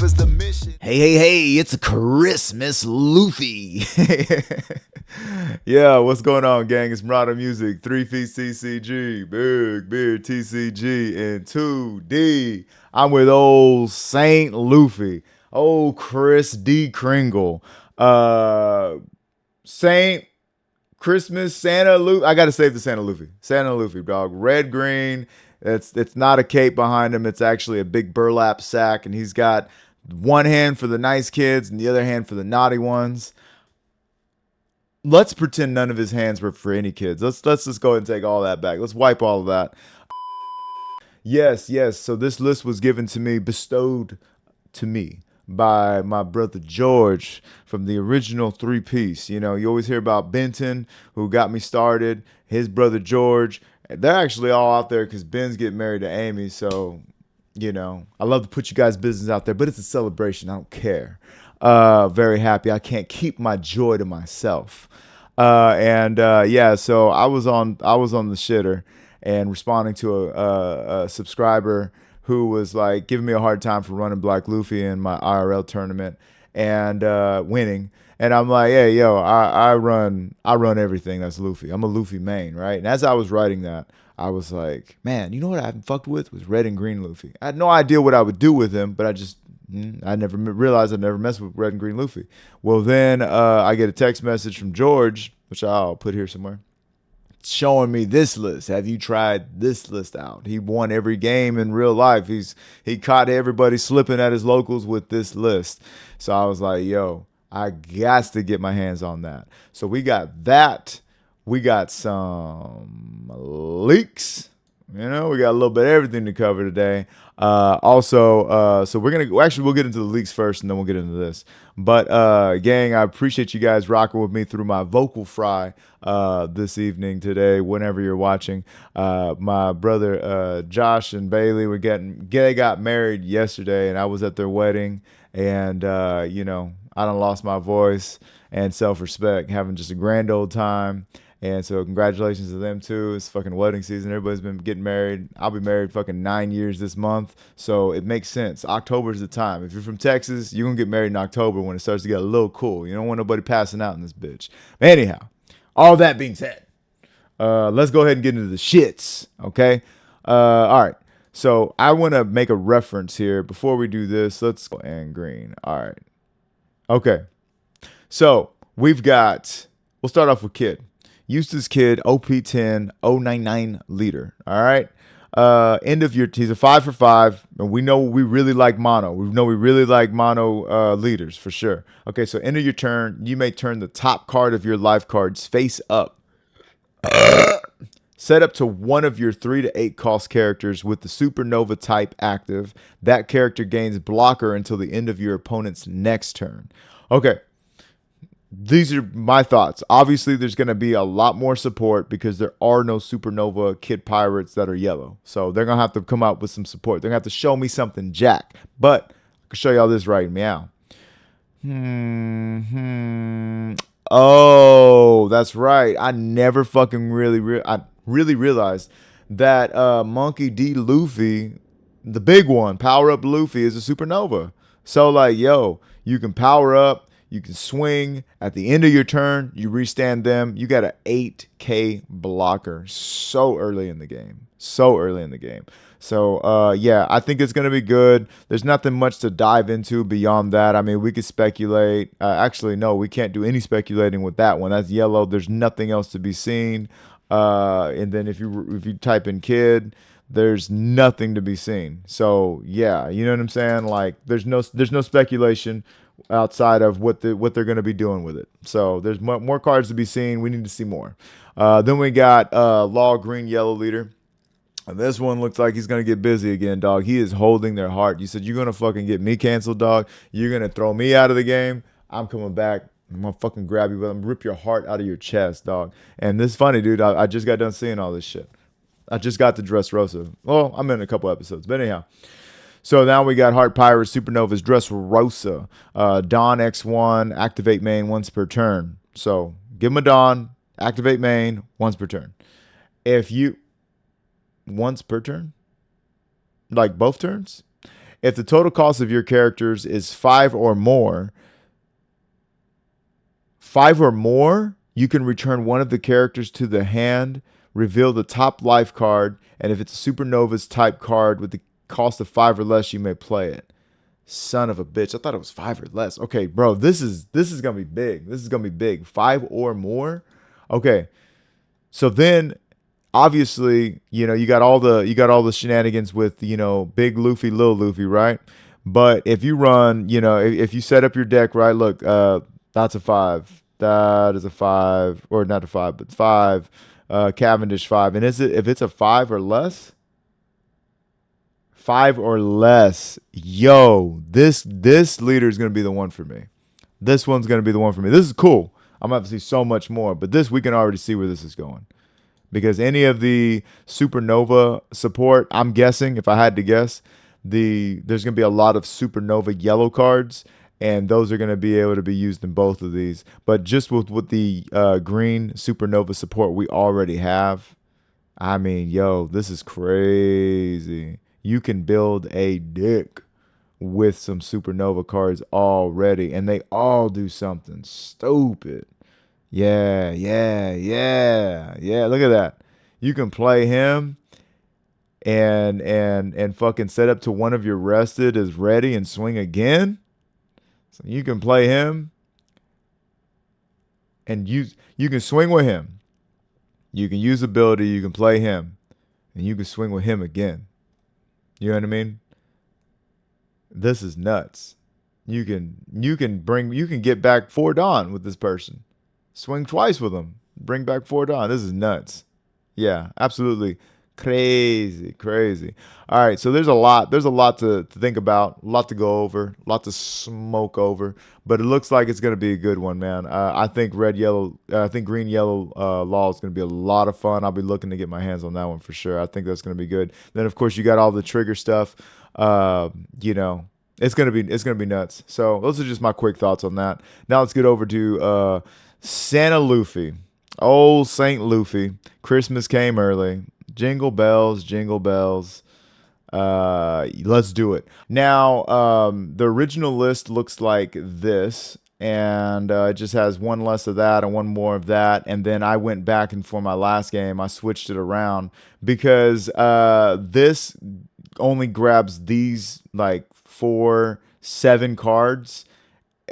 CHOPPA's the mission. Hey, it's a Christmas Luffy. Yeah, what's going on, gang? It's Marauder Music, 3 feet CCG, Big Beard TCG, and 2D. I'm with old Saint Luffy, old Chris D. Kringle, Saint Christmas Santa Luffy. I gotta save the Santa Luffy. Santa Luffy, dog. Red, green. It's not a cape behind him. It's actually a big burlap sack, and he's got one hand for the nice kids and the other hand for the naughty ones. Let's pretend none of his hands were for any kids. Let's just go ahead and take all that back. Let's wipe all of that. Yes. So this list was given to me, bestowed to me by my brother George from the original Three Piece. You know, you always hear about Benton, who got me started, his brother George. They're actually all out there because Ben's getting married to Amy. So, you know, I love to put you guys' business out there, but it's a celebration. I don't care. Very happy. I can't keep my joy to myself. Yeah, so I was on the shitter and responding to a subscriber who was like giving me a hard time for running Black Luffy in my IRL tournament and winning. And I'm like, hey, yo, I run everything that's Luffy. I'm a Luffy main, right? And as I was writing that, I was like, man, you know what I haven't fucked with was red and green Luffy. I had no idea what I would do with him, but I never realized I'd never messed with red and green Luffy. Well, then I get a text message from George, which I'll put here somewhere, showing me this list. Have you tried this list out? He won every game in real life. He caught everybody slipping at his locals with this list. So I was like, yo, I got to get my hands on that. So we got that. We got some leaks. You know, we got a little bit of everything to cover today. So we'll get into the leaks first and then we'll get into this. But gang, I appreciate you guys rocking with me through my vocal fry this evening today, whenever you're watching. My brother Josh and Bailey they got married yesterday and I was at their wedding, and you know, I done lost my voice and self-respect, having just a grand old time. And so congratulations to them too. It's fucking wedding season. Everybody's been getting married. I'll be married fucking 9 years this month. So it makes sense. October's the time. If you're from Texas, you're going to get married in October when it starts to get a little cool. You don't want nobody passing out in this bitch. Anyhow, all that being said, let's go ahead and get into the shits. Okay. All right. So I want to make a reference here before we do this. Let's go and green. All right. Okay. So we'll start off with Kid. Eustace Kid, OP10, 099 leader. All right. He's a 5 for 5. And we know we really like mono. We know we really like mono leaders for sure. Okay, so end of your turn, you may turn the top card of your life cards face up. Set up to one of your 3 to 8 cost characters with the supernova type active. That character gains blocker until the end of your opponent's next turn. Okay. These are my thoughts. Obviously, there's going to be a lot more support because there are no supernova kid pirates that are yellow. So they're going to have to come out with some support. They're going to have to show me something jack. But I can show y'all this right now. Oh, that's right. I never fucking really realized that Monkey D. Luffy, the big one, Power Up Luffy, is a supernova. So like, yo, you can power up. You can swing. At the end of your turn, you restand them. You got an 8K blocker so early in the game. So, yeah, I think it's going to be good. There's nothing much to dive into beyond that. I mean, we could speculate. Actually, no, we can't do any speculating with that one. That's yellow. There's nothing else to be seen. And then if you type in Kid, there's nothing to be seen. So, yeah, you know what I'm saying? Like, there's no speculation outside of what they're going to be doing with it. So there's more cards to be seen. We need to see more. Then we got Law Green Yellow leader. And this one looks like he's going to get busy again, dog. He is holding their heart. You said, you're going to fucking get me canceled, dog. You're going to throw me out of the game. I'm coming back. I'm going to fucking grab you, but I'm going to rip your heart out of your chest, dog. And this is funny, dude. I just got done seeing all this shit. I just got to Dressrosa. Well, I'm in a couple episodes. But anyhow. So now we got Heart Pirates, Supernovas, Dressrosa, Dawn X1, activate main once per turn. So give him a Dawn, activate main once per turn. Once per turn? Like both turns? If the total cost of your characters is five or more, you can return one of the characters to the hand, reveal the top life card, and if it's a Supernova's type card with the cost of 5 or less, you may play it. Son of a bitch. I thought it was 5 or less. Okay, bro, this is gonna be big. This is gonna be big. 5 or more. Okay. So then obviously, you got all the shenanigans with, big Luffy, little Luffy, right? But if you run, if you set up your deck right, look, that's a 5. That is a 5, or not a 5, but 5. Cavendish 5. And if it's a 5 or less, 5 or less, yo, this leader is gonna be the one for me. This one's gonna be the one for me. This is cool. I'm gonna have to see so much more, but this we can already see where this is going. Because any of the supernova support, I'm guessing, if I had to guess, there's going to be a lot of supernova yellow cards, and those are going to be able to be used in both of these. But just with the green supernova support we already have, I mean, yo, this is crazy. You can build a deck with some supernova cards already, and they all do something stupid. Yeah, yeah, yeah, yeah. Look at that. You can play him and fucking set up to one of your rested is ready and swing again. So you can play him and you can swing with him. You can use ability, you can play him, and you can swing with him again. You know what I mean? This is nuts. You can get back 4 Dawn with this person. Swing twice with them. Bring back 4 Dawn. This is nuts. Yeah, absolutely crazy, crazy. All right, so there's a lot to think about, a lot to go over, a lot to smoke over, but it looks like it's gonna be a good one, man. I think I think green yellow law is gonna be a lot of fun. I'll be looking to get my hands on that one for sure. I think that's gonna be good. Then of course you got all the trigger stuff. You know, it's gonna be nuts. So those are just my quick thoughts on that. Now let's get over to Santa Luffy. Old Saint Luffy. Christmas came early. Jingle bells, jingle bells. Let's do it. Now, the original list looks like this, and it just has one less of that and one more of that. And then I went back, and for my last game, I switched it around because this only grabs these like 7 cards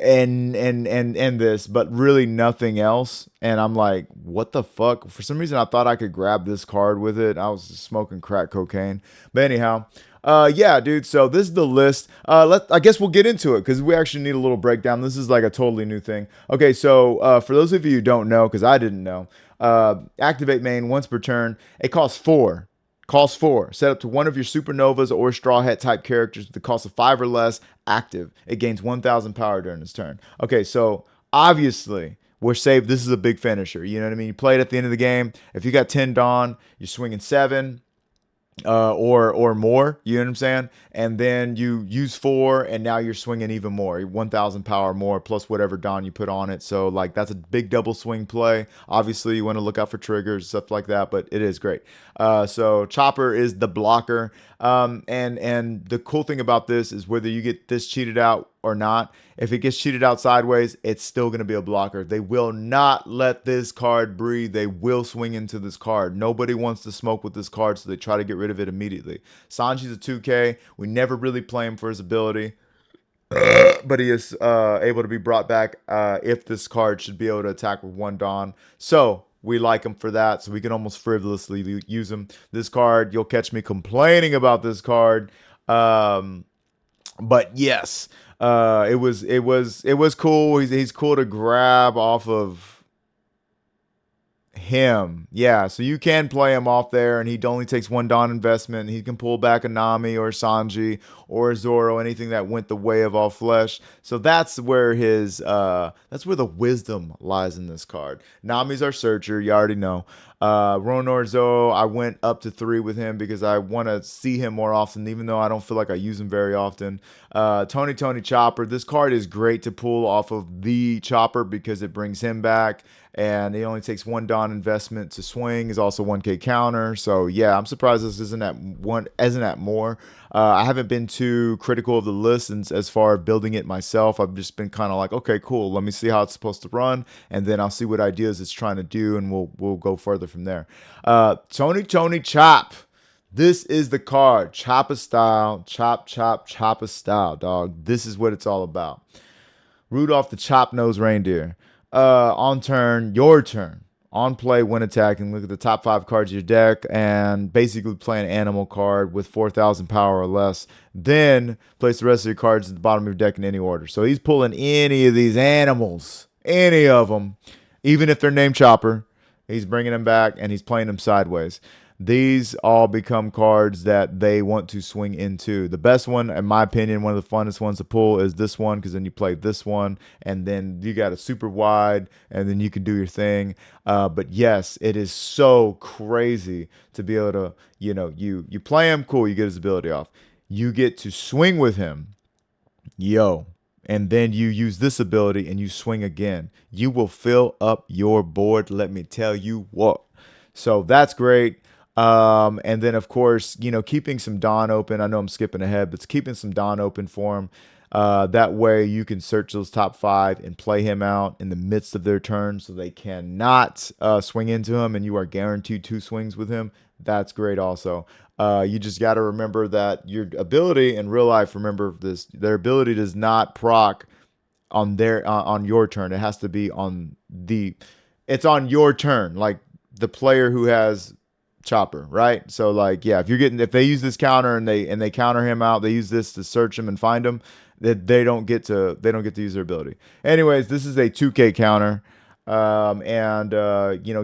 and this, but really nothing else. And I'm like, what the fuck? For some reason, I thought I could grab this card with it. I was just smoking crack cocaine. But anyhow, yeah, dude. So this is the list. I guess we'll get into it because we actually need a little breakdown. This is like a totally new thing. Okay, so for those of you who don't know, because I didn't know, activate main once per turn. It costs 4. Cost 4. Set up to one of your supernovas or straw hat type characters with the cost of 5 or less. Active. It gains 1,000 power during its turn. Okay, so obviously we're safe. This is a big finisher. You know what I mean? You play it at the end of the game. If you got 10 Dawn, you're swinging 7. Or more, you know what I'm saying? And then you use 4, and now you're swinging even more, 1,000 power more plus whatever Dawn you put on it. So like that's a big double swing play. Obviously, you want to look out for triggers, stuff like that, but it is great. So Chopper is the blocker. And the cool thing about this is whether you get this cheated out or not, if it gets cheated out sideways, it's still going to be a blocker. They will not let this card breathe. They will swing into this card. Nobody wants to smoke with this card, so they try to get rid of it immediately. Sanji's a 2K. We never really play him for his ability, but he is able to be brought back if this card should be able to attack with 1 Dawn. So we like him for that, so we can almost frivolously use him. This card, you'll catch me complaining about this card, but yes, it was cool. He's cool to grab off of him. Yeah, so you can play him off there, and he only takes 1 Dawn investment. And he can pull back a Nami or Sanji or Zoro, anything that went the way of all flesh. So that's where that's where the wisdom lies in this card. Nami's our searcher, you already know. Ronor Zoro, I went up to 3 with him because I want to see him more often, even though I don't feel like I use him very often. Tony Chopper, this card is great to pull off of the Chopper because it brings him back, and he only takes 1 Dawn Don investment to swing is also 1K counter. So yeah, I'm surprised this isn't at more. I haven't been too critical of the list as far as building it myself. I've just been kind of like, okay, cool. Let me see how it's supposed to run, and then I'll see what ideas it's trying to do, and we'll go further from there. Tony Chop. This is the card. CHOPPA style. CHOPPA style, dog. This is what it's all about. Rudolph the Chop-Nosed Reindeer. On turn, your turn. On play, when attacking, look at the top 5 cards of your deck and basically play an animal card with 4,000 power or less. Then place the rest of your cards at the bottom of your deck in any order. So he's pulling any of these animals, any of them, even if they're named Chopper. He's bringing them back and he's playing them sideways. These all become cards that they want to swing into. The best one, in my opinion, one of the funnest ones to pull is this one, because then you play this one, and then you got a super wide, and then you can do your thing. But yes, it is so crazy to be able to, you play him, cool, you get his ability off. You get to swing with him, yo, and then you use this ability and you swing again. You will fill up your board, let me tell you what. So that's great. And then, of course, keeping some Dawn open. I know I'm skipping ahead, but keeping some Dawn open for him. That way you can search those top 5 and play him out in the midst of their turn so they cannot swing into him, and you are guaranteed 2 swings with him. That's great also. You just got to remember that your ability in real life, remember this, their ability does not proc on your turn. It has to be it's on your turn, like the player who has Chopper, right? So like, yeah, if they use this counter and they counter him out, they use this to search him and find him, that they don't get to use their ability. Anyways, this is a 2K counter.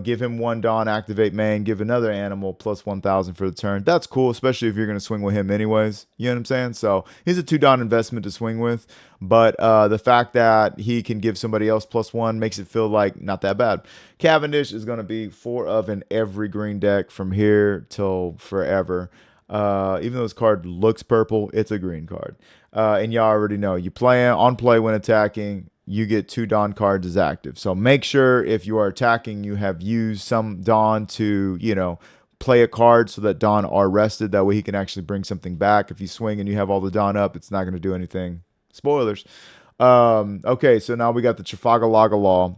Give him 1 Dawn, activate main, give another animal plus 1,000 for the turn. That's cool, especially if you're going to swing with him anyways. You know what I'm saying? So he's a 2 Dawn investment to swing with, but the fact that he can give somebody else +1 makes it feel like not that bad. Cavendish is going to be 4 of in every green deck from here till forever. Even though this card looks purple, it's a green card. And y'all already know, you play on play when attacking, you get 2 Dawn cards as active. So make sure if you are attacking, you have used some Dawn to, play a card so that Dawn are rested. That way he can actually bring something back. If you swing and you have all the Dawn up, it's not going to do anything. Spoilers. Okay, so now we got the Trafalgar Law.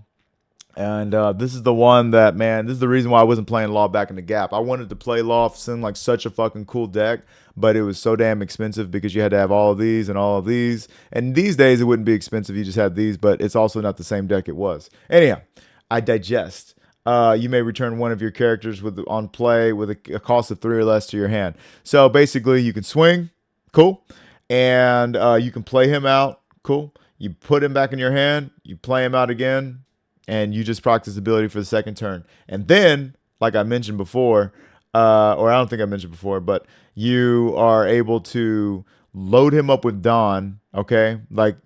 And this is the one that, man, this is the reason why I wasn't playing Law back in the Gap. I wanted to play Law. It seemed like such a fucking cool deck, but it was so damn expensive because you had to have all of these and all of these. And these days it wouldn't be expensive. You just had these, but it's also not the same deck it was. Anyhow, I digest. You may return one of your characters on play with a cost of 3 or less to your hand. So basically, you can swing, cool, and you can play him out, cool. You put him back in your hand, you play him out again, and you just practice ability for the second turn. And then, like I mentioned before, or I don't think I mentioned before, but you are able to load him up with Dawn, okay? Like,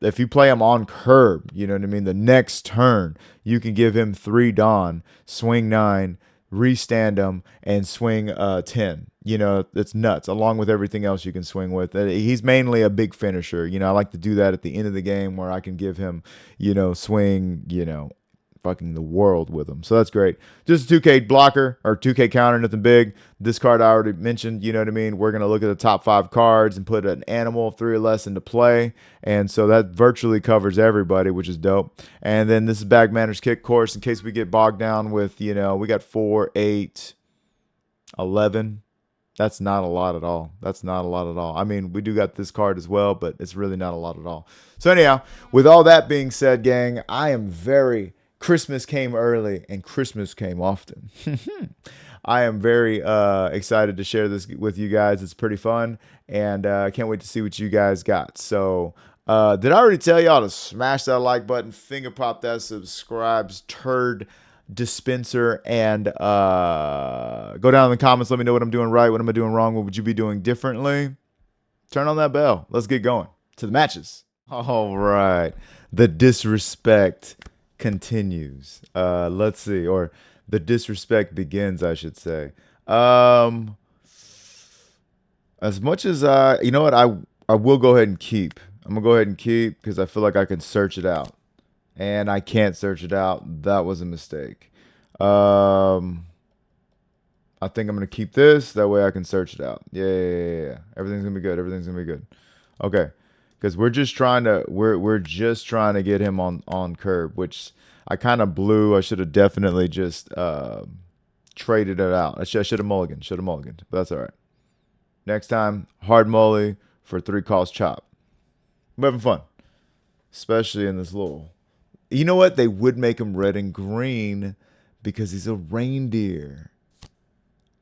if you play him on curb, you know what I mean? The next turn, you can give him 3 Dawn, swing 9, restand him, and swing 10. It's nuts, along with everything else you can swing with. He's mainly a big finisher. I like to do that at the end of the game where I can give him, swing, fucking the world with him. So that's great. Just a 2K blocker or 2K counter, nothing big. This card I already mentioned, you know what I mean? We're going to look at the top 5 cards and put an animal of 3 or less into play. And so that virtually covers everybody, which is dope. And then this is Bag Manners Kick Course in case we get bogged down with, we got 4, 8, 11. That's not a lot at all. That's not a lot at all. I mean, we do got this card as well, but it's really not a lot at all. So anyhow, with all that being said, gang, Christmas came early and Christmas came often. I am very excited to share this with you guys. It's pretty fun, and I can't wait to see what you guys got. So did I already tell y'all to smash that like button, finger pop that subscribes turd dispenser, and go down in the comments. Let me know what I'm doing right, what am I doing wrong, what would you be doing differently. Turn on that bell. Let's get going to the matches. All right, the disrespect continues. Let's see, or the disrespect begins, I should say. As much as you know what, I will go ahead and keep. I'm gonna go ahead and keep because I feel like I can search it out. And I can't search it out. That was a mistake. Um, I think I'm gonna keep this. That way I can search it out. Yeah. Everything's gonna be good. Everything's gonna be good. Okay, because we're just trying to get him on curb, which I kind of blew. I should have definitely just traded it out. I should have mulliganed. Should have mulliganed, but that's all right. Next time, hard molly for 3 cost chop. We're having fun, especially in this little. You know what? They would make him red and green because he's a reindeer.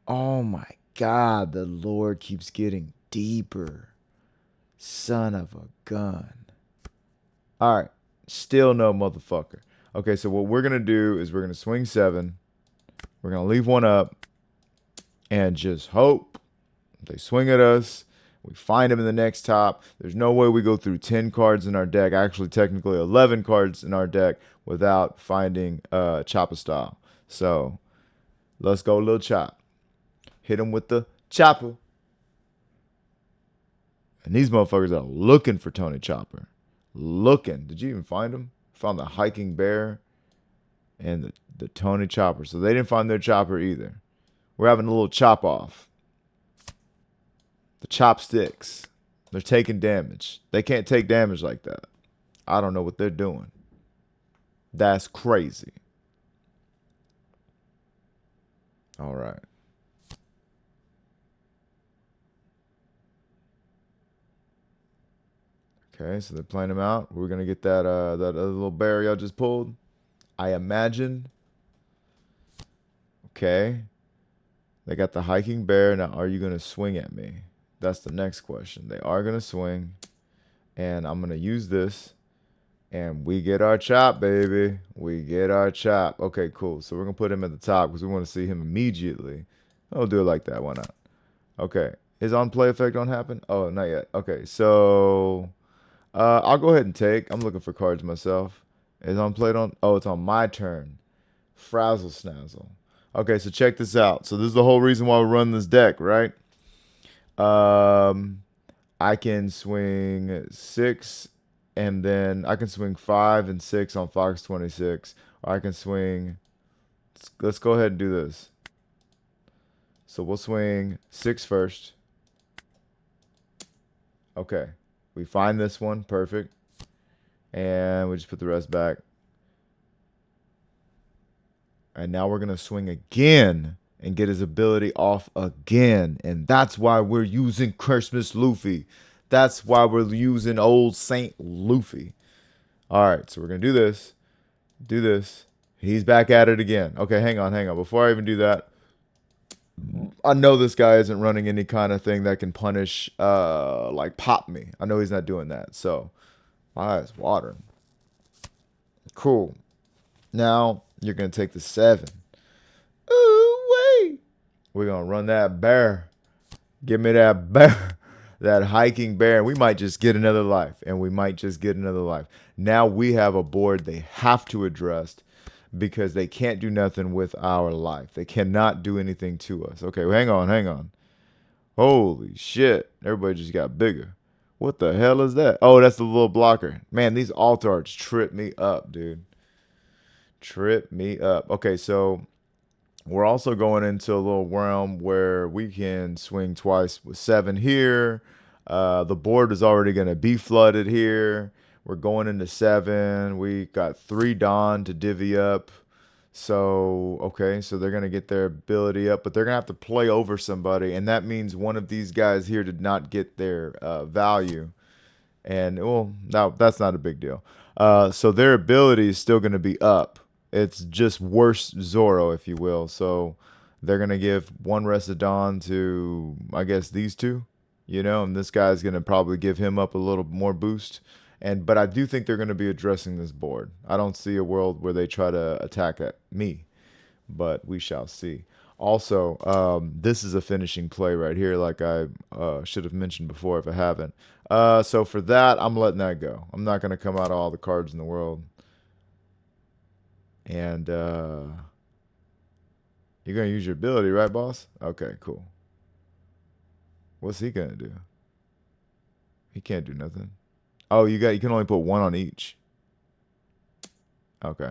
Oh my God, the lore keeps getting deeper. Son of a gun. All right, still no motherfucker. Okay, so what we're gonna do is we're gonna swing 7. We're gonna leave 1 up and just hope they swing at us. We find him in the next top. There's no way we go through 10 cards in our deck, actually technically 11 cards in our deck, without finding CHOPPA style. So let's go, little chop. Hit him with the chopper. And these motherfuckers are looking for Tony Chopper. Looking. Did you even find him? Found the hiking bear and the Tony Chopper. So they didn't find their chopper either. We're having a little chop off. The chopsticks. They're taking damage. They can't take damage like that. I don't know what they're doing. That's crazy. All right. Okay, so they're playing him out. We're gonna get that that other little bear y'all just pulled, I imagine. Okay. They got the hiking bear. Now, are you gonna swing at me? That's the next question. They are gonna swing, and I'm gonna use this, and we get our chop, baby. We get our chop. Okay, cool. So we're gonna put him at the top because we want to see him immediately. I'll do it like that. Why not? Okay. Is on play effect don't happen? Oh, not yet. Okay, so I'll go ahead and take. I'm looking for cards myself. Is on play on? Oh, it's on my turn. Frazzle snazzle. Okay, so check this out. So this is the whole reason why we run this deck, right? I can swing 6, and then I can swing 5 and 6 on Fox 26. Or I can swing. Let's go ahead and do this. So we'll swing 6 first. Okay. We find this one. Perfect. And we just put the rest back. And now we're going to swing again and get his ability off again. And that's why we're using Christmas Luffy. That's why we're using old Saint Luffy. All right, so we're going to do this. Do this. He's back at it again. Okay, hang on. Before I even do that, I know this guy isn't running any kind of thing that can punish, like pop me. I know he's not doing that. So my eyes watering. Cool. Now you're going to take the 7. Ooh, wait. We're going to run that bear. Give me that bear. That hiking bear. And we might just get another life. Now we have a board they have to address because they can't do nothing with our life. They cannot do anything to us. Okay, well, hang on. Holy shit. Everybody just got bigger. What the hell is that? Oh, that's the little blocker. Man, these alt arts trip me up, dude. Trip me up. Okay, so we're also going into a little realm where we can swing twice with 7 here. The board is already going to be flooded here. We're going into 7. We got 3 Dawn to divvy up. So, okay, so they're going to get their ability up, but they're going to have to play over somebody. And that means one of these guys here did not get their value. And, well, no, that's not a big deal. So their ability is still going to be up. It's just worse Zoro, if you will. So they're going to give 1 Rest of Dawn to, I guess, these 2. You know, and this guy's going to probably give him up a little more boost. But I do think they're going to be addressing this board. I don't see a world where they try to attack at me, but we shall see. Also, this is a finishing play right here, like I should have mentioned before if I haven't. So for that, I'm letting that go. I'm not going to come out of all the cards in the world. And you're going to use your ability, right, boss? Okay, cool. What's he going to do? He can't do nothing. Oh, you can only put 1 on each. Okay.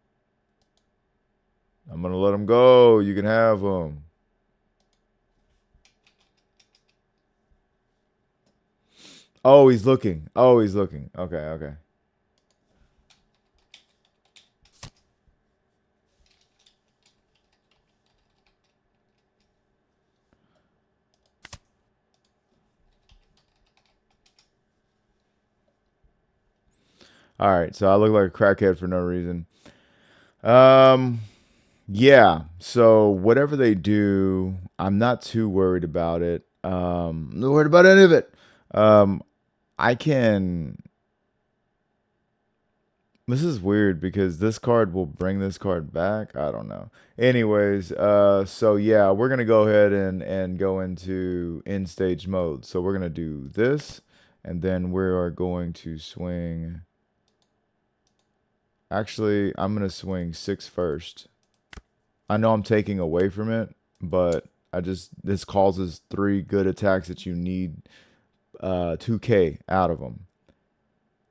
I'm gonna let him go. You can have him. Oh, he's looking. Oh, he's looking. Okay, okay. All right, so I look like a crackhead for no reason. Um, yeah. So whatever they do, I'm not too worried about it. I'm not worried about any of it. Um, I can. This is weird because this card will bring this card back. I don't know. Anyways, so yeah, we're gonna go ahead and go into end stage mode. So we're gonna do this, and then we are going to swing. Actually, I'm gonna swing six first. I know I'm taking away from it, but this causes three good attacks that you need 2K out of them.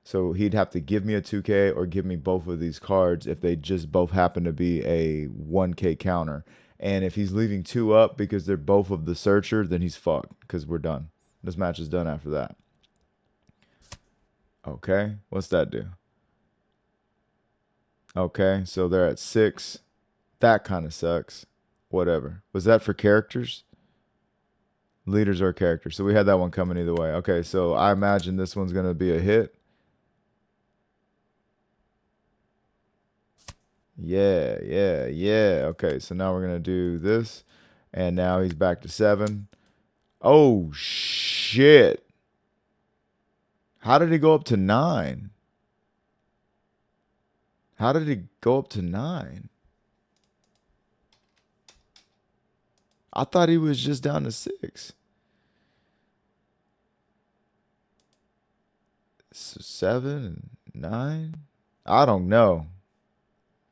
So he'd have to give me a 2K or give me both of these cards if they just both happen to be a 1K counter. And if he's leaving two up because they're both of the searcher, then he's fucked because we're done. This match is done after that. Okay, what's that do? Okay, so they're at six. That kind of sucks. Whatever. Was that for characters? Leaders or characters. So we had that one coming either way. Okay, so I imagine this one's going to be a hit. Yeah, yeah, yeah. Okay, so now we're going to do this. And now he's back to seven. Oh, shit. How did he go up to nine? How did he go up to nine? I thought he was just down to six. So seven and nine? I don't know.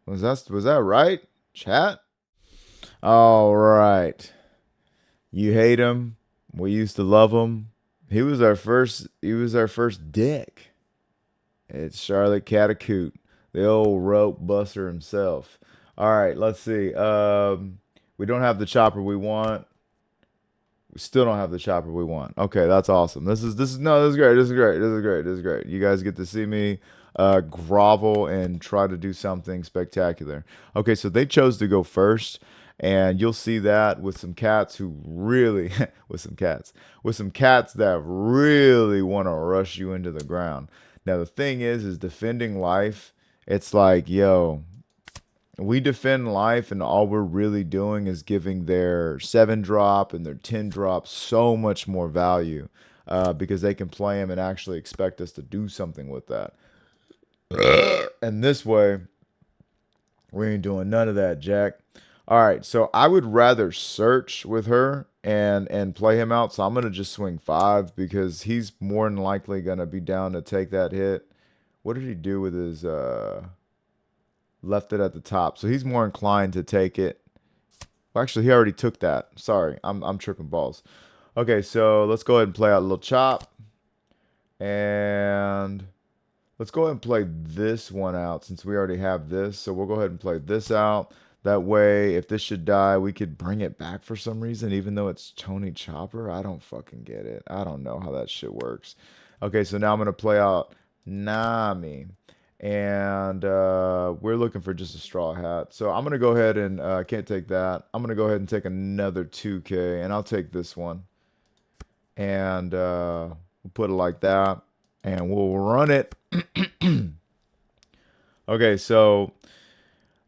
Was that right? Chat? All right. You hate him. We used to love him. He was our first dick. It's Charlotte Katakuri, the old rope buster himself. All right, let's see. We don't have the chopper we want. We still don't have the chopper we want. Okay, that's awesome. This is great. This is great. This is great. This is great. You guys get to see me grovel and try to do something spectacular. Okay, so they chose to go first, and you'll see that with some cats who really with some cats that really want to rush you into the ground. Now the thing is defending life. It's like, yo, we defend life, and all we're really doing is giving their 7 drop and their 10 drop so much more value because they can play them and actually expect us to do something with that. And this way, we ain't doing none of that, Jack. All right, so I would rather search with her and play him out. So I'm gonna just swing five because he's more than likely gonna be down to take that hit. What did he do with his left it at the top? So he's more inclined to take it. Well, actually, he already took that. Sorry, I'm tripping balls. Okay, so let's go ahead and play out a little chop. And let's go ahead and play this one out since we already have this. So we'll go ahead and play this out. That way, if this should die, we could bring it back for some reason, even though it's Tony Chopper. I don't fucking get it. I don't know how that shit works. Okay, so now I'm going to play out Nami. And we're looking for just a straw hat. So I'm going to go ahead and can't take that. I'm going to go ahead and take another 2K, and I'll take this one. And we'll put it like that, and we'll run it. Okay, so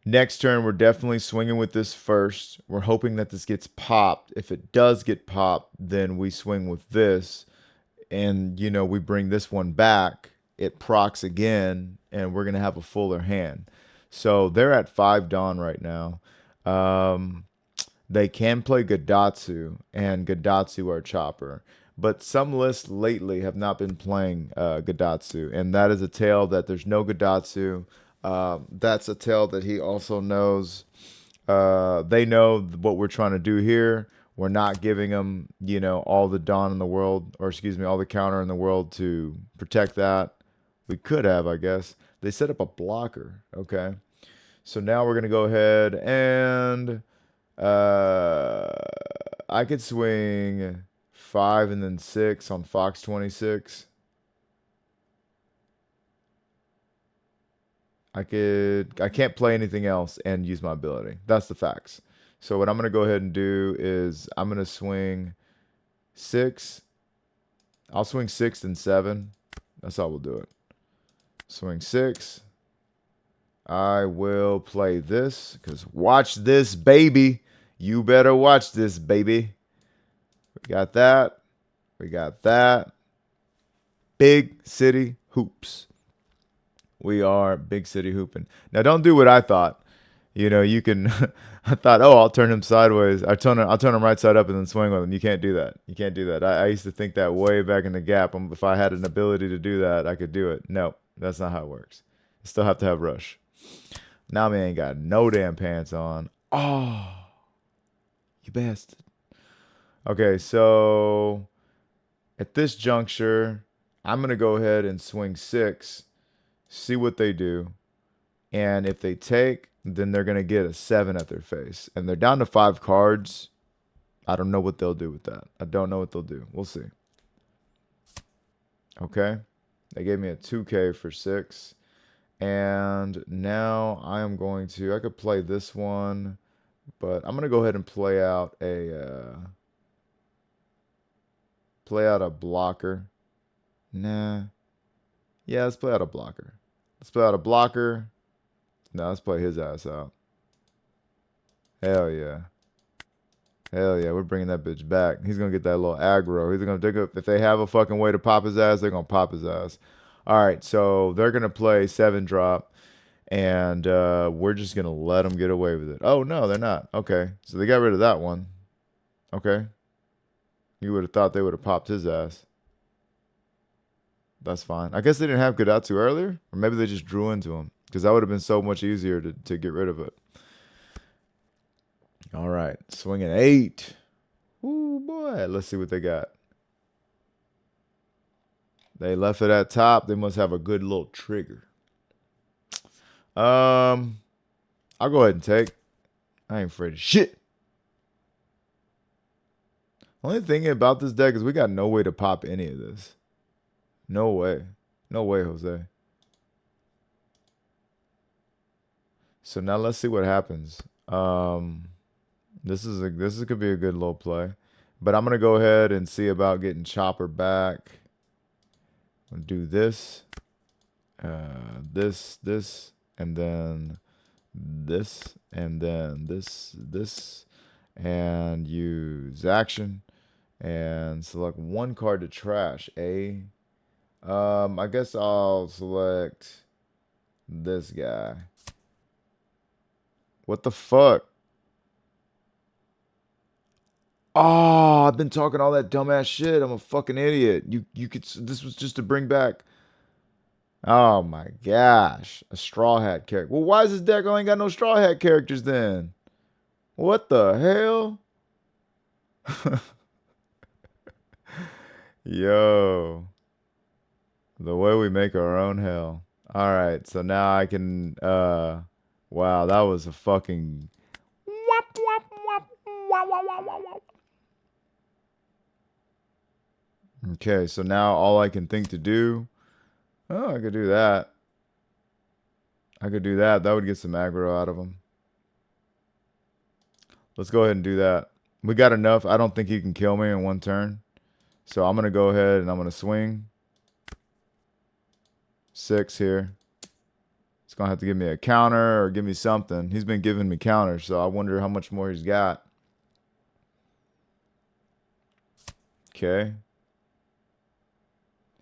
next turn, we're definitely swinging with this first. We're hoping that this gets popped. If it does get popped, then we swing with this. And, we bring this one back. It procs again, and we're going to have a fuller hand. So they're at 5 Dawn right now. They can play Gadatsu, and Gadatsu are Chopper. But some lists lately have not been playing Gadatsu, and that is a tale that there's no Gadatsu. That's a tale that he also knows. They know what we're trying to do here. We're not giving them, all the dawn in the world, or excuse me, all the counter in the world to protect that. We could have, I guess. They set up a blocker. Okay. So now we're gonna go ahead and uh, I could swing 5 and then 6 on Fox 26. I can't play anything else and use my ability. That's the facts. So what I'm gonna go ahead and do is I'm gonna swing 6. I'll swing 6 and 7. That's how we'll do it. Swing 6. I will play this because watch this, baby. You better watch this, baby. We got that. We got that. Big city hoops. We are big city hooping. Now, don't do what I thought. You know, you can. I thought, oh, I'll turn him sideways. I'll turn him right side up and then swing with him. You can't do that. You can't do that. I used to think that way back in the gap. If I had an ability to do that, I could do it. No, that's not how it works. You still have to have rush. Now me ain't got no damn pants on. Oh, you bastard. Okay, so at this juncture, I'm gonna go ahead and swing 6, see what they do, and if they take, then they're gonna get a 7 at their face, and they're down to 5 cards. I don't know what they'll do with that. I don't know what they'll do. We'll see. Okay, they gave me a 2K for 6. And now I am going to, I could play this one, but I'm going to go ahead and play out a blocker. Nah. Yeah, let's play out a blocker. Let's play out a blocker. No, let's play his ass out. Hell yeah. Hell yeah, we're bringing that bitch back. He's going to get that little aggro. He's going to, if they have a fucking way to pop his ass, they're going to pop his ass. All right, so they're going to play 7 drop. And we're just going to let them get away with it. Oh, no, they're not. Okay, so they got rid of that one. Okay. You would have thought they would have popped his ass. That's fine. I guess they didn't have Kudatsu earlier. Or maybe they just drew into him. Because that would have been so much easier to get rid of it. All right, swinging 8. Ooh, boy. Let's see what they got. They left it at top. They must have a good little trigger. I'll go ahead and take. I ain't afraid of shit. Only thing about this deck is we got no way to pop any of this. No way. No way, Jose. So now let's see what happens. This could be a good low play. But I'm gonna go ahead and see about getting Chopper back. I'll do this. This, and then this, and then this, and use action, and select 1 card to trash. I guess I'll select this guy. What the fuck? Oh, I've been talking all that dumbass shit. I'm a fucking idiot. You could. This was just to bring back. Oh my gosh, a Straw Hat character. Well, why is this deck only got no Straw Hat characters then? What the hell? Yo, the way we make our own hell. All right, so now I can. Wow, that was a fucking. Okay, so now all I can think to do. Oh, I could do that. I could do that. That would get some aggro out of him. Let's go ahead and do that. We got enough. I don't think he can kill me in 1 turn. So I'm going to go ahead and I'm going to swing. 6 here. It's going to have to give me a counter or give me something. He's been giving me counters, so I wonder how much more he's got. Okay.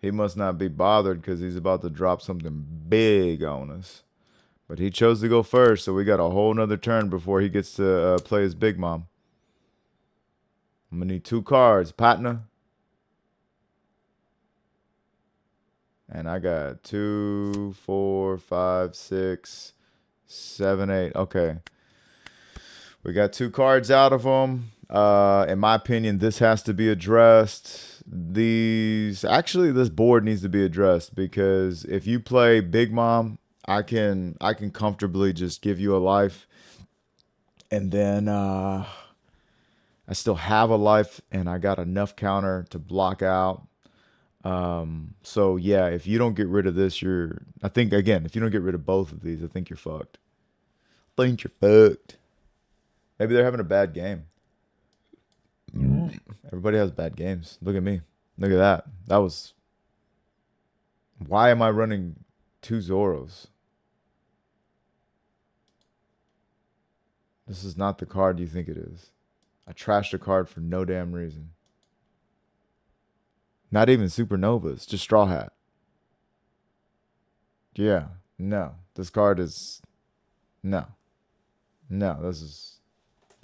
He must not be bothered because he's about to drop something big on us. But he chose to go first, so we got a whole nother turn before he gets to play his big mom. I'm going to need 2 cards, partner. And I got 2, 4, 5, 6, 7, 8. Okay. We got 2 cards out of them. In my opinion, this has to be addressed. This board needs to be addressed because if you play Big Mom, I can comfortably just give you a life, and then I still have a life, and I got enough counter to block out. So yeah, if you don't get rid of this, I think again, if you don't get rid of both of these, I think you're fucked. I think you're fucked. Maybe they're having a bad game. Everybody has bad games. Look at me. Look at that. That was. Why am I running two Zoros? This is not the card you think it is. I trashed a card for no damn reason. Not even supernovas, just straw hat. Yeah, no. This card is no. No, this is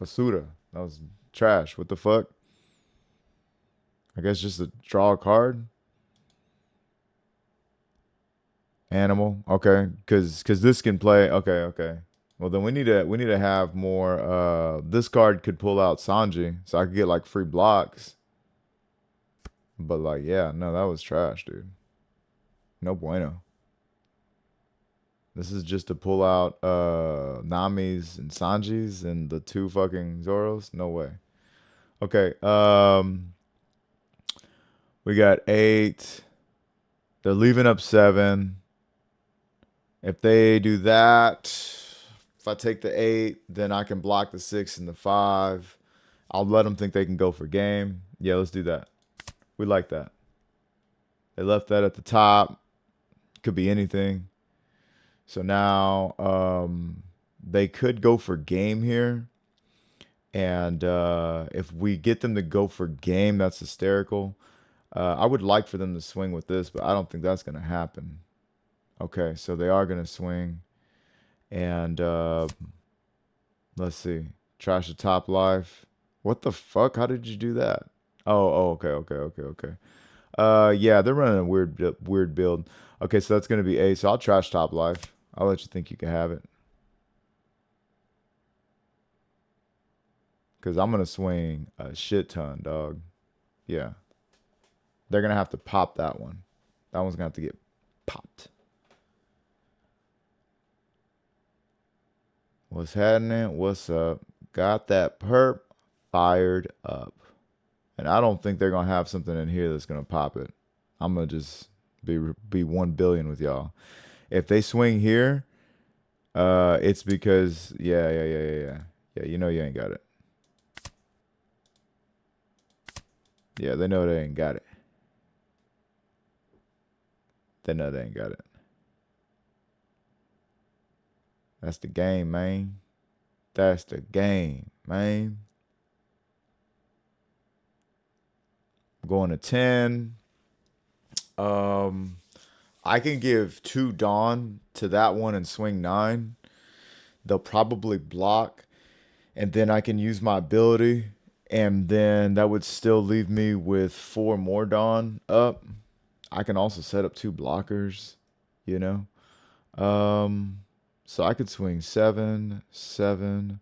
basura. That was trash. What the fuck? I guess just to draw a card. Animal. Okay. Cause this can play. Okay, okay. Well then we need to have more this card could pull out Sanji, so I could get like free blocks. But like, yeah, no, that was trash, dude. No bueno. This is just to pull out Nami's and Sanji's and the two fucking Zoros? No way. Okay, we got 8. They're leaving up 7. If they do that, if I take the 8, then I can block the 6 and the 5. I'll let them think they can go for game. Yeah, let's do that. We like that. They left that at the top. Could be anything. So now they could go for game here. And if we get them to go for game, that's hysterical. I would like for them to swing with this, but I don't think that's going to happen. Okay, so they are going to swing. And let's see. Trash the top life. What the fuck? How did you do that? Oh, okay. Yeah, they're running a weird build. Okay, so that's going to be A. So I'll trash top life. I'll let you think you can have it. Because I'm going to swing a shit ton, dog. Yeah. They're going to have to pop that one. That one's going to have to get popped. What's happening? What's up? Got that perp fired up. And I don't think they're going to have something in here that's going to pop it. I'm going to just be 1 billion with y'all. If they swing here, it's because, yeah. Yeah, you know you ain't got it. Yeah, they know they ain't got it. They know they ain't got it. That's the game, man. That's the game, man. I'm going to 10. I can give 2 Dawn to that one and swing 9. They'll probably block. And then I can use my ability. And then that would still leave me with 4 more Dawn up. I can also set up 2 blockers, you know. So I could swing 7, 7,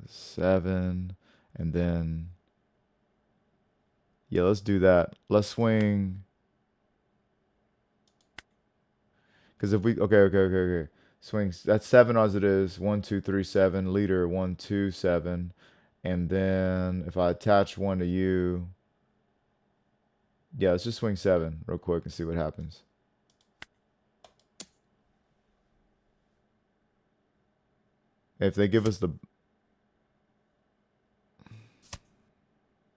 7, and then yeah, let's do that. Let's swing. Because if we okay. Swing that's 7 as it is. 1, 2, 3, 7. Leader 1, 2, 7. And then if I attach 1 to you, yeah, let's just swing 7 real quick and see what happens. If they give us the,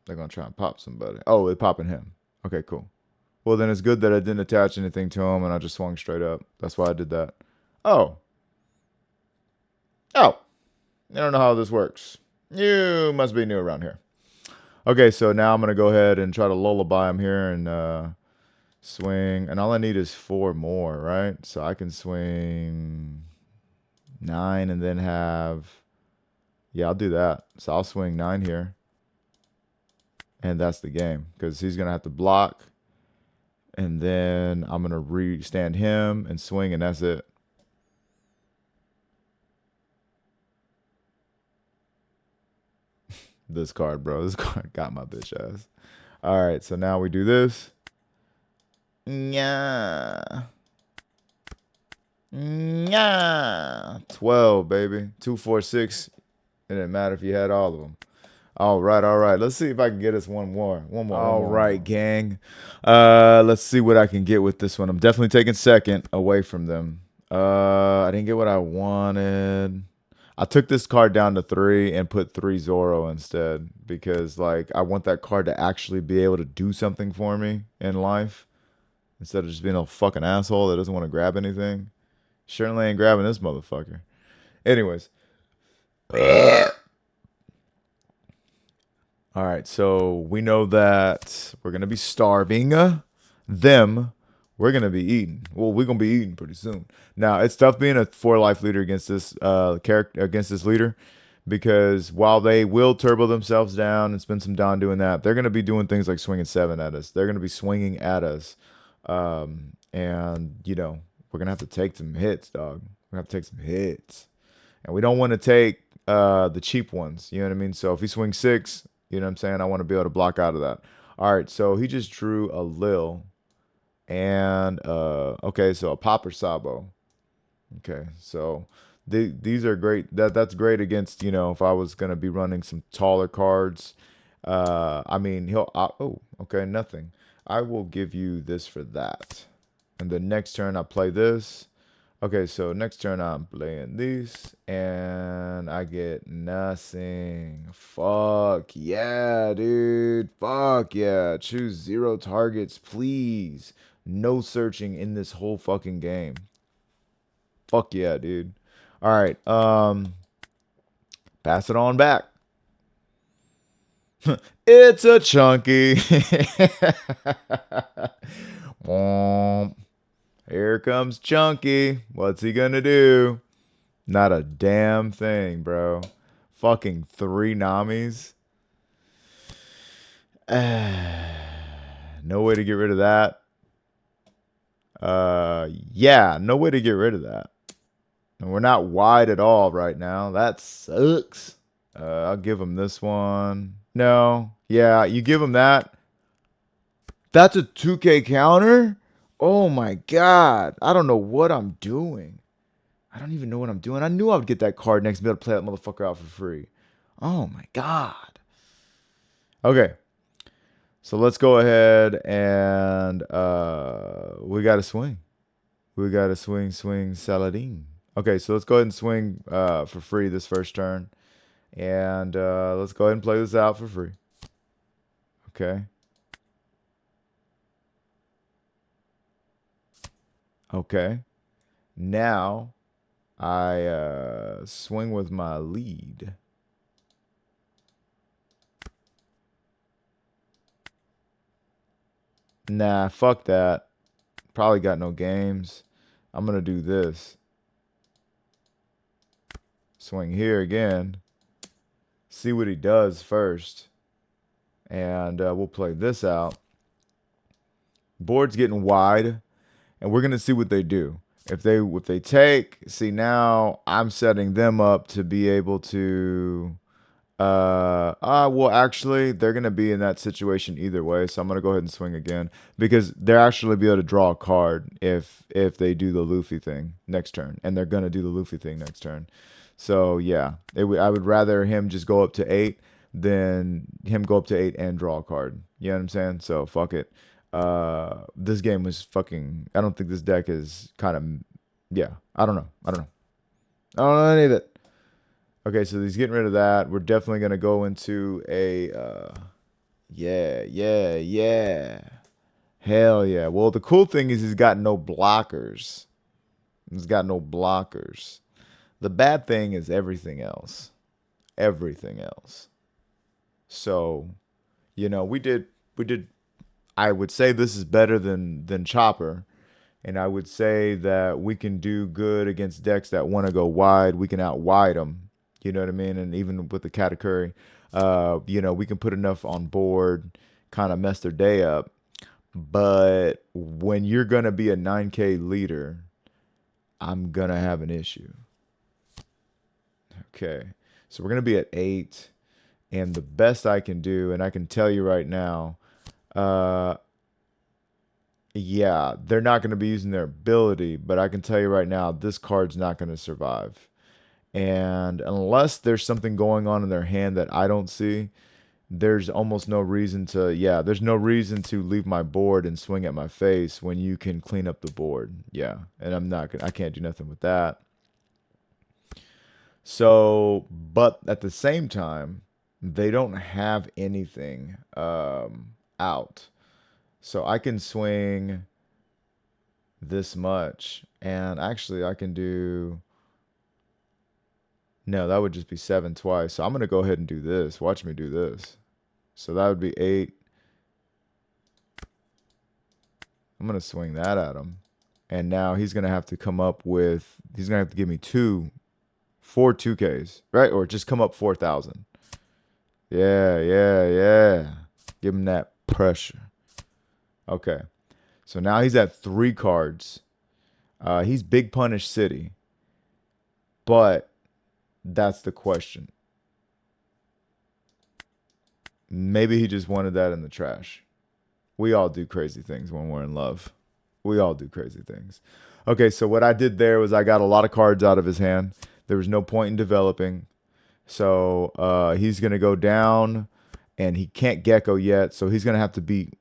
they're gonna try and pop somebody. Oh, they're popping him. Okay, cool. Well, then it's good that I didn't attach anything to him and I just swung straight up. That's why I did that. Oh. I don't know how this works. You must be new around here. Okay, so now I'm gonna go ahead and try to lullaby him here and swing. And all I need is 4 more, right? So I can swing 9 and then have, yeah, I'll do that. So I'll swing 9 here. And that's the game. Because he's going to have to block. And then I'm going to re-stand him and swing, and that's it. This card, bro. This card got my bitch ass. All right, so now we do this. Yeah. Yeah. 12, baby. 2, 4, 6. It didn't matter if you had all of them. All right, all right. Let's see if I can get us one more. All right, gang. Let's see what I can get with this one. I'm definitely taking second away from them. I didn't get what I wanted. I took this card down to 3 and put 3 Zoro instead because like I want that card to actually be able to do something for me in life instead of just being a fucking asshole that doesn't want to grab anything. Certainly ain't grabbing this motherfucker. Anyways. All right, so we know that we're gonna be starving them. We're gonna be eating. Well, we're gonna be eating pretty soon. Now it's tough being a 4 life leader against this character against this leader, because while they will turbo themselves down and spend some down doing that, they're gonna be doing things like swinging 7 at us. They're gonna be swinging at us, and we're gonna have to take some hits, dog. We're gonna have to take some hits, and we don't want to take the cheap ones. You know what I mean? So if he swings 6. You know what I'm saying? I want to be able to block out of that. All right, so he just drew a Lil. And, okay, so a Popper Sabo. Okay, so these are great. That's great against, if I was going to be running some taller cards. I mean, oh, okay, nothing. I will give you this for that. And the next turn I play this. Okay, so next turn I'm playing this, and I get nothing. Fuck yeah, dude. Fuck yeah. Choose 0 targets, please. No searching in this whole fucking game. Fuck yeah, dude. All right, pass it on back. It's a chunky. Womp. Here comes Chunky. What's he gonna do? Not a damn thing, bro. Fucking 3 Namis. No way to get rid of that. Yeah, no way to get rid of that. And we're not wide at all right now. That sucks. I'll give him this one. No. Yeah, you give him that. That's a 2K counter? Oh my god. I don't know what I'm doing. I don't even know what I'm doing. I knew I would get that card next and be able to play that motherfucker out for free. Oh my god. Okay. So let's go ahead and we got to swing. We got to swing Saladin. Okay, so let's go ahead and swing for free this first turn. And let's go ahead and play this out for free. Okay. Okay. Now I swing with my lead. Nah, fuck that. Probably got no games. I'm going to do this. Swing here again. See what he does first. And we'll play this out. Board's getting wide. And we're going to see what they do. If they take, see now I'm setting them up to be able to well actually they're gonna be in that situation either way, so I'm gonna go ahead and swing again because they're actually be able to draw a card if they do the Luffy thing next turn, and they're gonna do the Luffy thing next turn. So yeah, I would rather him just go up to 8 than him go up to 8 and draw a card. You know what I'm saying? So fuck it. This game was fucking. I don't think this deck is kind of. Yeah, I don't know. I don't know any of it. Okay, so he's getting rid of that. We're definitely gonna go into a. Yeah. Hell yeah. Well, the cool thing is he's got no blockers. He's got no blockers. The bad thing is everything else. Everything else. So, we did. I would say this is better than CHOPPA. And I would say that we can do good against decks that want to go wide. We can out wide them. You know what I mean? And even with the Katakuri, we can put enough on board, kind of mess their day up. But when you're going to be a 9K leader, I'm going to have an issue. Okay. So we're going to be at 8. And the best I can do, and I can tell you right now, Yeah, they're not going to be using their ability, but I can tell you right now, this card's not going to survive. And unless there's something going on in their hand that I don't see, there's almost no reason to, yeah, there's no reason to leave my board and swing at my face when you can clean up the board. Yeah, and I can't do nothing with that. So, but at the same time, they don't have anything out. So I can swing this much. And actually, I can do. No, that would just be 7 twice. So I'm going to go ahead and do this. Watch me do this. So that would be 8. I'm going to swing that at him. And now he's going to have to come up with. He's going to have to give me 4 2Ks, right? Or just come up 4,000. Yeah, yeah, yeah. Give him that pressure. Okay. So now he's at 3 cards. He's Big Punish City. But that's the question. Maybe he just wanted that in the trash. We all do crazy things when we're in love. We all do crazy things. Okay, so what I did there was I got a lot of cards out of his hand. There was no point in developing. So he's going to go down, and he can't Gecko yet. So he's going to have to be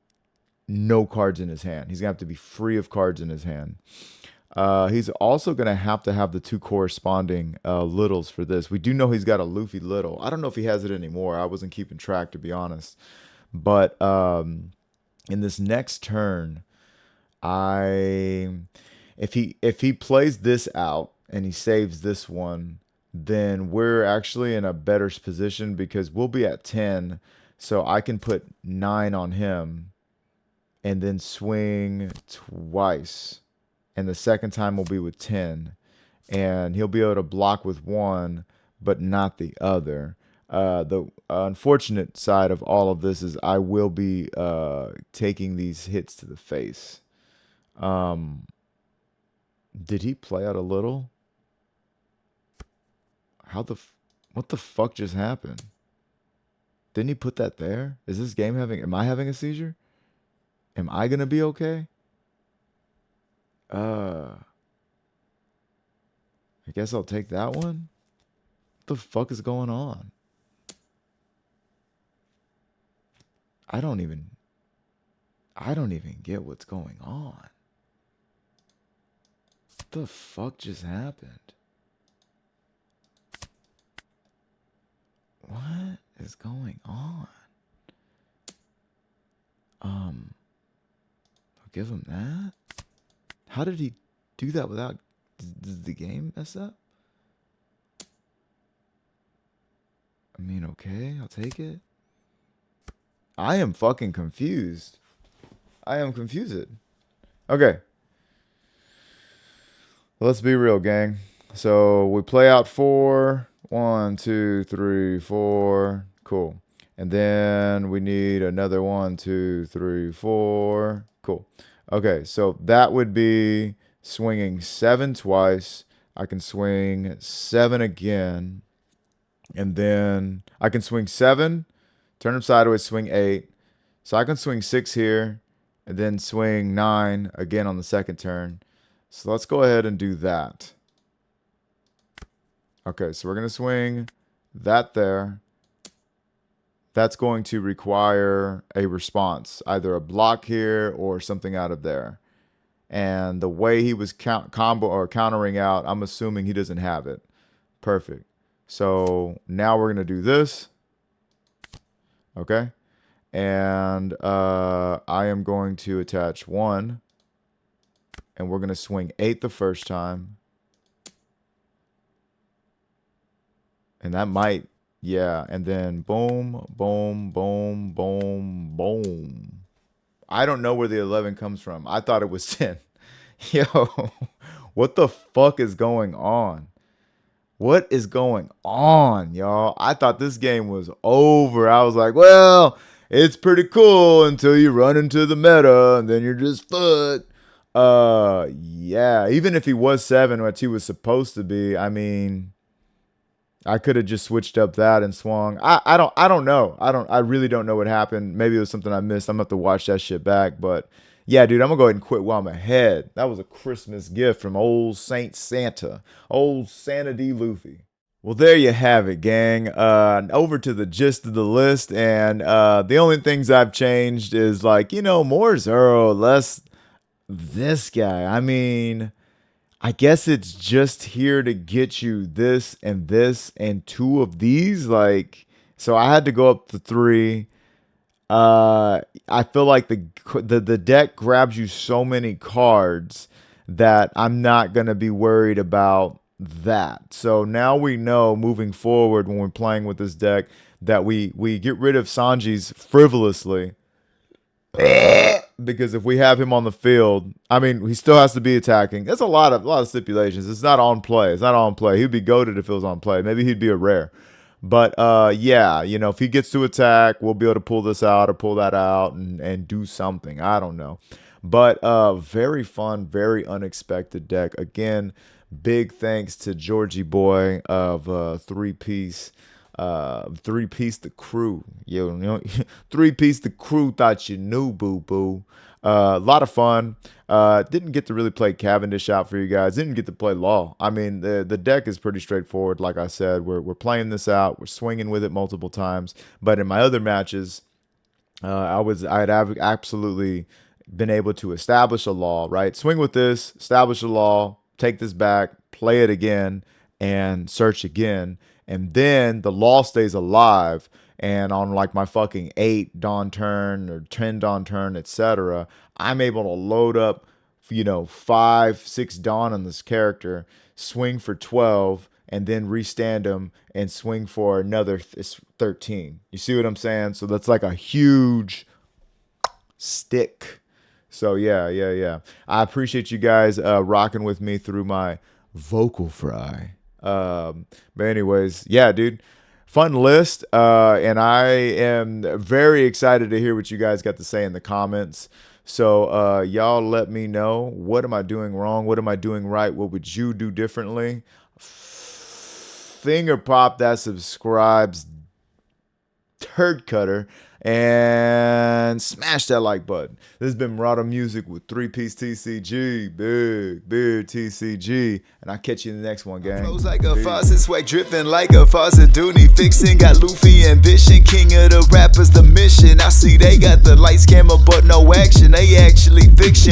no cards in his hand. He's going to have to be free of cards in his hand. He's also going to have the 2 corresponding littles for this. We do know he's got a Luffy little. I don't know if he has it anymore. I wasn't keeping track, to be honest. But in this next turn, if he plays this out and he saves this one, then we're actually in a better position because we'll be at 10. So I can put 9 on him and then swing twice. And the second time will be with 10. And he'll be able to block with 1, but not the other. The unfortunate side of all of this is I will be taking these hits to the face. Did he play out a little? What the fuck just happened? Didn't he put that there? Is this game am I having a seizure? Am I gonna be okay? I guess I'll take that one. What the fuck is going on? I don't even get what's going on. What the fuck just happened? What is going on? I'll give him that. How did he do that without... Did the game mess up? I mean, okay, I'll take it. I am fucking confused. I am confused. Okay. Let's be real, gang. So we play out 4. 1, 2, 3, 4. Cool. And then we need another 1, 2, 3, 4. Cool. Okay, so that would be swinging 7 twice. I can swing 7 again. And then I can swing 7, turn him sideways, swing 8. So I can swing 6 here, and then swing 9 again on the second turn. So let's go ahead and do that. Okay, so we're going to swing that there. That's going to require a response, either a block here or something out of there. And the way he was countering out, I'm assuming he doesn't have it. Perfect. So now we're going to do this. Okay. And I am going to attach 1. And we're going to swing 8 the first time. And that might, yeah. And then boom, boom, boom, boom, boom. I don't know where the 11 comes from. I thought it was 10. Yo, what the fuck is going on? What is going on, y'all? I thought this game was over. I was like, well, it's pretty cool until you run into the meta and then you're just fucked. Yeah, even if he was 7, which he was supposed to be, I mean, I could have just switched up that and swung. I don't know. I really don't know what happened. Maybe it was something I missed. I'm gonna have to watch that shit back. But Yeah, dude, I'm gonna go ahead and quit while I'm ahead. That was a Christmas gift from old Saint Santa, old Santa D. Luffy. Well, there you have it, gang. Over to the gist of the list, and the only things I've changed is like, more Zoro, less this guy. I mean, I guess it's just here to get you this and two of these. Like, so I had to go up to three. I feel like the deck grabs you so many cards that I'm not gonna be worried about that. So now we know moving forward when we're playing with this deck that we get rid of Sanji's frivolously because if we have him on the field, I mean, he still has to be attacking. That's a lot of stipulations. It's not on play. It's not on play. He'd be goated if it was on play. Maybe he'd be a rare. But yeah, if he gets to attack, we'll be able to pull this out or pull that out and do something. I don't know. But very fun, very unexpected deck. Again, big thanks to Georgie Boy of Three Piece the Crew. Three Piece the Crew thought you knew, boo boo. A lot of fun. Didn't get to really play Cavendish out for you guys. Didn't get to play Law. I mean, the deck is pretty straightforward. Like I said, we're playing this out. We're swinging with it multiple times. But in my other matches, I'd have absolutely been able to establish a Law. Right, swing with this, establish a Law, take this back, play it again, and search again. And then the Law stays alive. And on like my fucking 8 Dawn turn or 10 Dawn turn, etc., I'm able to load up, 5, 6 Dawn on this character, swing for 12, and then restand him and swing for another 13. You see what I'm saying? So that's like a huge stick. So yeah. I appreciate you guys rocking with me through my vocal fry. But anyways, yeah, dude. Fun list, and I am very excited to hear what you guys got to say in the comments. So y'all let me know, what am I doing wrong? What am I doing right? What would you do differently? Finger pop that subscribes turd cutter and smash that like button. This has been Marauder Music with 3-Piece TCG, big TCG, and I'll catch you in the next one, gang. Flows like a faucet, swag dripping like a faucet, Dooney fixing, got Luffy ambition, king of the rappers, the mission. I see they got the lights, camera, but no action, they actually fiction.